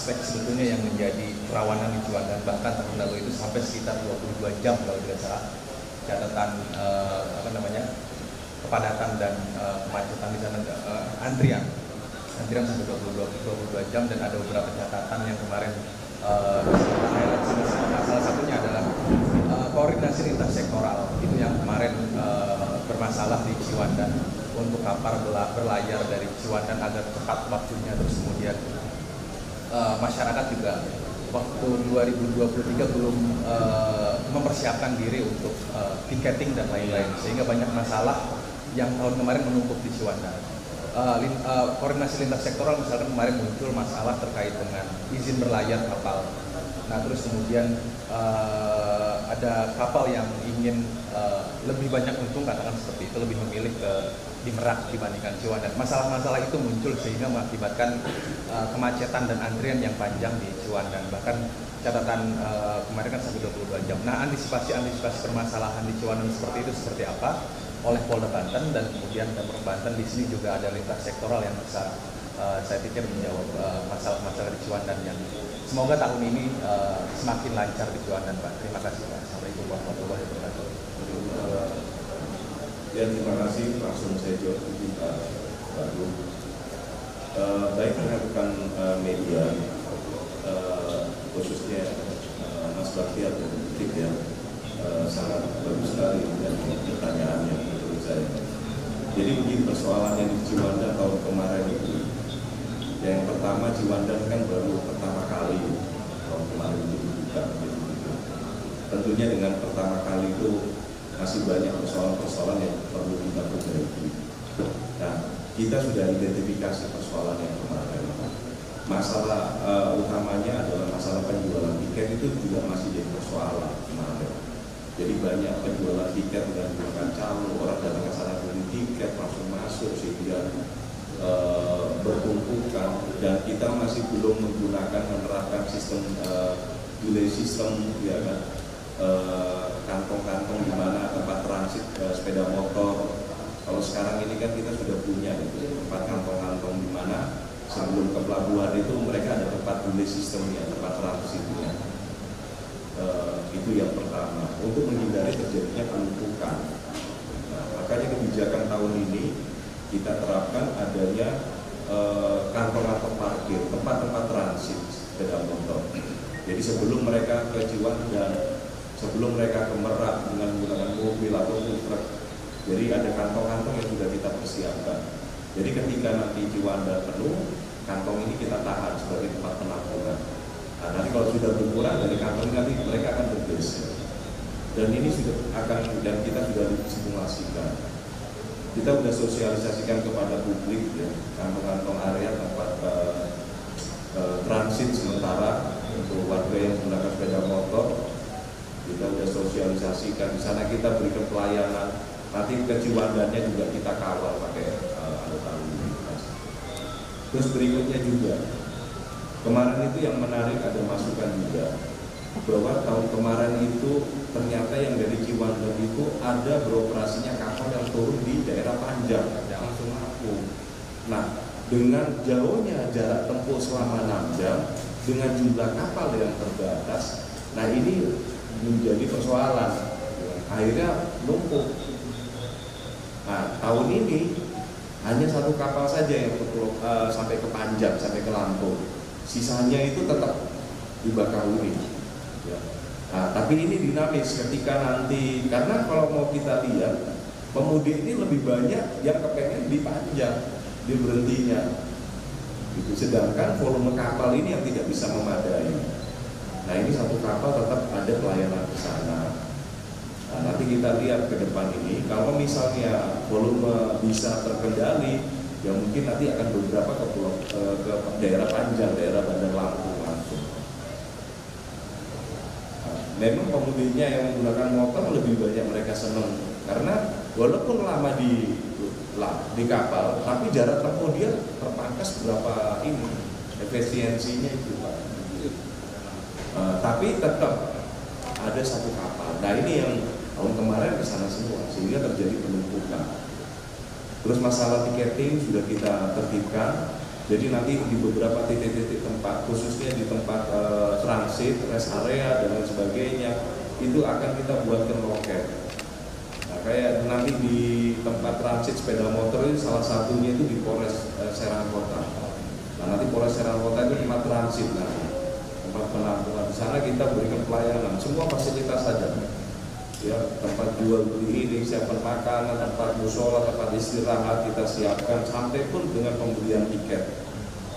aspek sebetulnya yang menjadi kerawanan di Ciwandan. Bahkan tahun lalu itu sampai sekitar 22 jam kalau tidak salah catatan kepadatan dan kemacetan di sana, antrian sampai 22 jam, dan ada beberapa catatan yang kemarin salah satunya adalah koordinasi lintas sektoral itu yang kemarin bermasalah di Ciwandan untuk kapal berlayar dari Ciwandan agar tepat waktunya. Terus kemudian masyarakat juga waktu 2023 belum mempersiapkan diri untuk tiketing dan lain-lain, sehingga banyak masalah yang tahun kemarin menumpuk di Ciwandan. Koordinasi lintas sektoral misalkan kemarin muncul masalah terkait dengan izin berlayar kapal. Nah terus kemudian ada kapal yang ingin lebih banyak untung, katakan seperti itu, lebih memilih di Merak dibandingkan Ciwandan. Masalah-masalah itu muncul sehingga mengakibatkan kemacetan dan antrian yang panjang di Ciwandan. Bahkan catatan kemarin kan sampai 22 jam. Nah antisipasi permasalahan di Ciwandan seperti itu seperti apa oleh Polda Banten, dan kemudian Pemprov Banten di sini juga ada lintas sektoral yang bisa saya pikir menjawab masalah-masalah di Ciwandan yang semoga tahun ini semakin lancar di Ciwandan, Pak. Terima kasih, Pak. Assalamualaikum warahmatullahi wabarakatuh. Ya, terima kasih. Langsung saya jawab Pak Baru. Baik rekan-rekan media, khususnya Mas Bakti atau Tik ya, sangat bagus sekali dan pertanyaannya menurut saya. Jadi begini persoalannya di Ciwandan tahun kemarin itu. Yang pertama, Ciwandan kan baru pertama kali tahun kemarin itu dibuka. Tentunya dengan pertama kali itu masih banyak persoalan-persoalan yang perlu kita perbaiki. Nah, kita sudah identifikasi persoalan yang kemarin. Masalah utamanya adalah masalah penjualan tiket, itu juga masih jadi persoalan kemarin. Jadi banyak penjualan tiket dengan menggunakan calo, orang datang ke sana beli tiket langsung masuk sehingga bertumpukan, dan kita masih belum menerapkan sistem delay system, ya kan, kantong-kantong di mana tempat transit sepeda motor. Kalau sekarang ini kan kita sudah punya itu tempat kantong-kantong di mana sebelum ke pelabuhan itu mereka ada tempat delay systemnya, tempat transitnya. Itu yang pertama, untuk menghindari terjadinya penumpukan. Nah, makanya kebijakan tahun ini kita terapkan adanya kantong-kantong parkir, tempat-tempat transit sepeda motor. Jadi sebelum mereka ke Ciwandan, sebelum mereka ke Merak dengan menggunakan mobil atau truk, jadi ada kantong-kantong yang sudah kita persiapkan. Jadi ketika nanti Ciwandan penuh, kantong ini kita tahan sebagai tempat penampungan. Nah, nanti kalau sudah berkurang dari kantong, nanti mereka akan bergeser. Dan ini sudah akan, dan kita sudah simulasikan. Kita sudah sosialisasikan kepada publik ya, kantong-kantong area tempat transit sementara untuk warga yang menggunakan sepeda motor. Kita sudah sosialisasikan di sana, kita berikan pelayanan. Nanti ke Ciwandannya juga kita kawal pakai alat lalu lintas. Terus berikutnya juga, kemarin itu yang menarik ada masukan juga bahwa tahun kemarin itu ternyata yang dari Ciwandan itu ada beroperasinya kapal yang turun di daerah Panjang yang langsung aku. Nah, dengan jauhnya jarak tempuh selama 6 jam dengan jumlah kapal yang terbatas, nah ini menjadi persoalan. Akhirnya numpuk. Nah, tahun ini hanya satu kapal saja yang sampai ke Panjang, sampai ke Lampung. Sisanya itu tetap di Bakahuni. Ya. Nah, tapi ini dinamis ketika nanti, karena kalau mau kita lihat pemudik ini lebih banyak yang kepengen di Panjang, di berhentinya. Gitu. Sedangkan volume kapal ini yang tidak bisa memadai. Nah, ini satu kapal tetap ada pelayanan ke sana. Nah, nanti kita lihat ke depan ini, kalau misalnya volume bisa terkendali, ya mungkin nanti akan beberapa ke daerah Panjang, daerah Bandar Lampung langsung. Nah, memang pemudiknya yang menggunakan motor lebih banyak mereka senang, karena walaupun lama di kapal, tapi jarak tempuh dia terpangkas berapa ini efisiensinya itu, Pak. Tapi tetap ada satu kapal. Nah, ini yang tahun kemarin ke sana semua, sehingga terjadi penumpukan. Terus masalah tiketing sudah kita tertibkan. Jadi nanti di beberapa titik-titik tempat, khususnya di tempat transit, rest area dan lain sebagainya, itu akan kita buatkan loket. Nah, kayak nanti di tempat transit sepeda motor itu salah satunya itu di Polres Serang Kota. Nah, nanti Polres Serang Kota itu tempat transit, nah, tempat penampungan. Di sana kita berikan pelayanan, semua fasilitas saja. Ya, tempat jual beli ini, siapkan makanan, tempat musola, tempat istirahat kita siapkan, sampai pun dengan pembelian tiket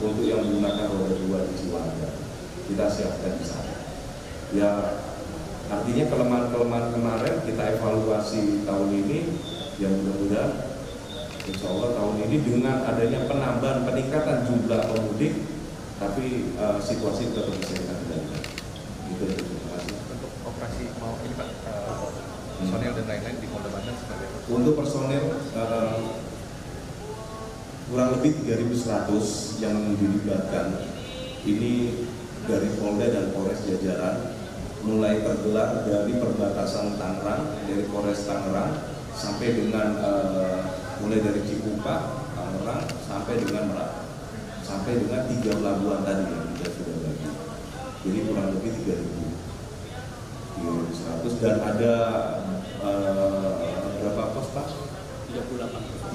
untuk yang menggunakan roda 2 di Ciwandan kita siapkan di sana. Ya, artinya kelemahan-kelemahan kemarin kita evaluasi tahun ini, yang mudah-mudahan insya Allah tahun ini dengan adanya penambahan peningkatan jumlah pemudik, tapi situasi tetap bisa kita kendalikan. Gitu. Untuk operasi mau ini Pak, personel dan lain-lain di Polda Banten sebagai untuk personel kurang lebih 3.100 yang dilibatkan. Ini dari Polda dan Polres jajaran, mulai tergelar dari perbatasan Tangerang, dari Polres Tangerang sampai dengan mulai dari Cikupa, Tangerang sampai dengan Merak, sampai dengan 3 pelabuhan tadi yang kita sudah bagi. Jadi kurang lebih 3.100 dan ada berapa pos Pak?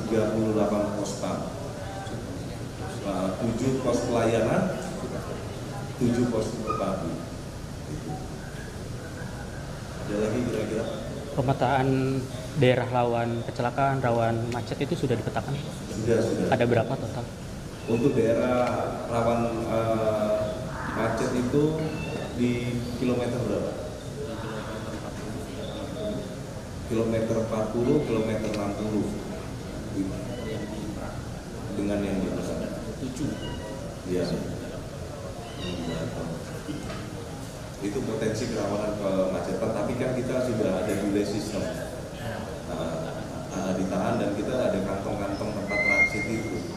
38 pos Pak. 7 pos pelayanan, 7 pos terpadu. Ada lagi kira-kira? Pemetaan daerah rawan kecelakaan, rawan macet itu sudah dipetakan? Sudah. Ada berapa total? Untuk daerah rawan macet itu di kilometer berapa? Kilometer 40, kilometer 60 dengan yang di atas 7 ya. Itu potensi kerawanan kemacetan, tapi kan kita sudah ada delay system, ditahan dan kita ada kantong-kantong tempat transit itu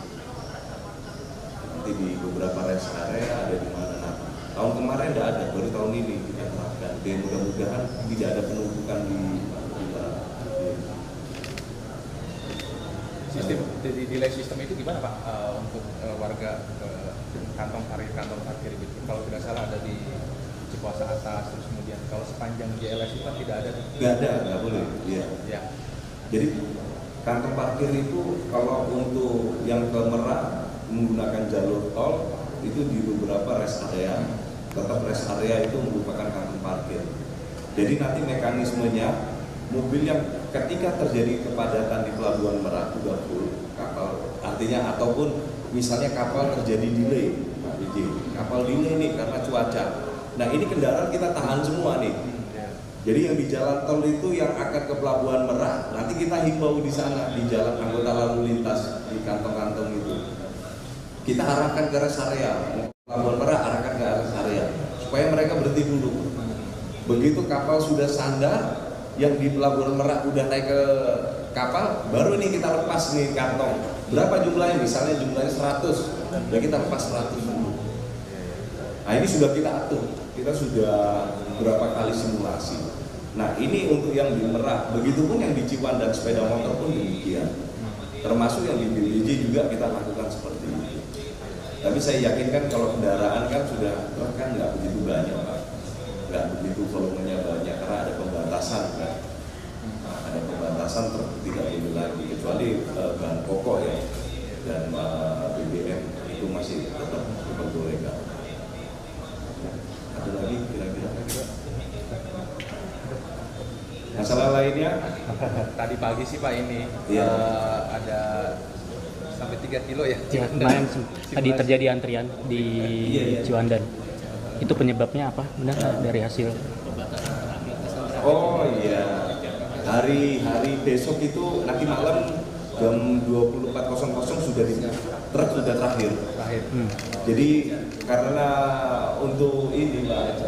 nanti di beberapa rest area ada di mana. Nah, tahun kemarin tidak ada, baru tahun ini kita terapkan. Dan mudah-mudahan tidak ada penumpukan di sistem delay sistem itu gimana Pak untuk warga kantong parkir itu? Kalau tidak salah ada di Cipuasa atas, terus kemudian kalau sepanjang JLS itu kan tidak ada. Nggak boleh. Iya. Ya. Jadi kantong parkir itu kalau untuk yang ke Merak menggunakan jalur tol itu di beberapa rest area, tetap rest area itu merupakan kantong parkir. Jadi nanti mekanismenya mobil yang ketika terjadi kepadatan di Pelabuhan Merak sudah full kapal, artinya ataupun misalnya kapal terjadi delay, kapal delay nih karena cuaca. Nah ini kendaraan kita tahan semua nih. Jadi yang di jalan tol itu yang akan ke Pelabuhan Merak, nanti kita himbau di sana di jalan anggota lalu lintas di kantong-kantong itu. Kita arahkan ke rest area, Pelabuhan Merak arahkan ke rest area supaya mereka berhenti dulu. Begitu kapal sudah sandar, yang di Pelabuhan Merak udah naik ke kapal, baru ini kita lepas nih kantong. Berapa jumlahnya? Misalnya jumlahnya 100, dan kita lepas 100 dulu. Nah ini sudah kita atur, kita sudah beberapa kali simulasi. Nah ini untuk yang di Merak, begitupun yang di Ciwandan sepeda motor pun demikian. Termasuk yang di BPJ juga kita lakukan seperti itu. Tapi saya yakinkan kalau kendaraan kan sudah kan nggak begitu banyak Pak. Nggak begitu volumenya banyak karena ada pembatasan kan. Ada pembatasan tidak boleh lagi kecuali bahan pokok ya dan BBM itu masih tetap diperbolehkan. Ada lagi kira-kira masalah lainnya? Tadi pagi sih Pak ini ada sampai 3 kilo ya. Kemarin tadi terjadi antrian di Ciwandan. Itu penyebabnya apa? Benar dari hasil? Oh iya, hari besok itu nanti malam jam 24.00 sudah di truk sudah terakhir. Jadi karena untuk ini Pak,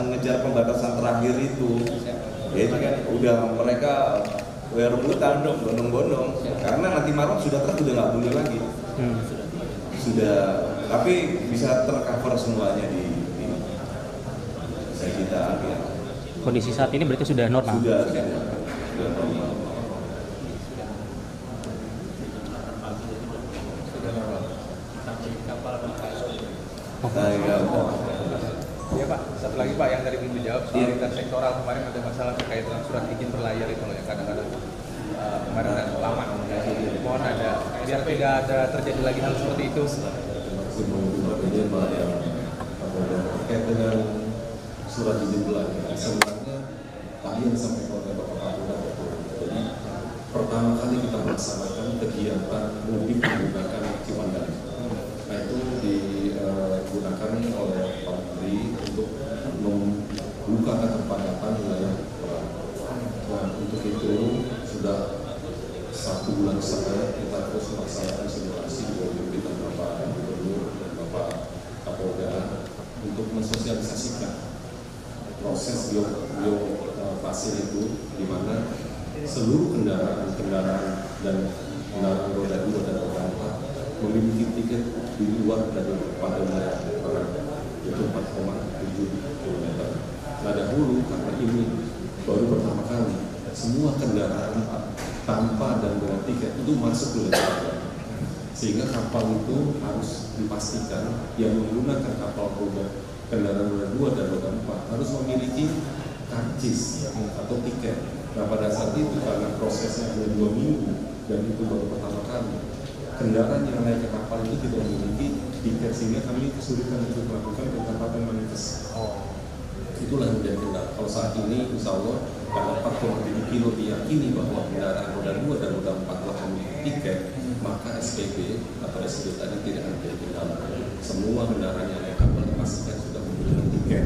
ngejar pembatasan terakhir itu, ya itu kan udah mereka rebutan dong, bondong-bondong. Karena nanti malam sudah truk udah nggak boleh lagi. Sudah, tapi bisa tercover semuanya di bisa kita ambil. Kondisi saat ini berarti sudah normal? Sudah normal. Iya Pak, satu lagi Pak yang tadi belum dijawab soal lintas sektoral kemarin ada masalah terkait dengan surat izin berlayar itu loh yang kadang-kadang kemarin ada lama. Mohon ada biar tidak ada terjadi lagi hal seperti itu. Terkait dengan surat izin berlayar, sebenarnya tadi yang disampaikan oleh Bapak Kapolda betul. Jadi pertama kali kita melaksanakan kegiatan mudik menggunakan Ciwandan. Nah itu digunakan oleh Pak Menteri untuk membuka keterpadatan wilayah pelabuhan. Nah untuk itu sudah 1 bulan setengah kita terus melaksanakan simulasi dengan pimpinan Bapak Gubernur dan Bapak Kapolda untuk mensosialisasikan proses pasir itu, di mana seluruh kendaraan dan kendaraan roda 2 dan roda 4 memiliki tiket di luar dari pada wilayah itu 4,7 km. Nah dahulu karena ini baru pertama kali semua kendaraan tanpa dan dengan tiket itu masuk wilayah pelabuhan, sehingga kapal itu harus dipastikan yang menggunakan kapal kendaraan roda 2 dan roda 4 harus memiliki karcis atau tiket. Nah pada saat itu karena prosesnya hanya 2 minggu dan itu baru pertama kali, kendaraan yang naik ke kapal itu tidak memiliki tiket, sehingga kami kesulitan untuk melakukan pengetatan manifest. Itulah yang menjadi kendala. Kalau saat ini insya Allah karena 4,7 kilo diyakini bahwa kendaraan roda 2 dan roda 4 telah memiliki tiket, maka SPB atau SPB tadi tidak ada kendala. Semua kendaraan yang naik kapal dipastikan sudah memiliki tiket.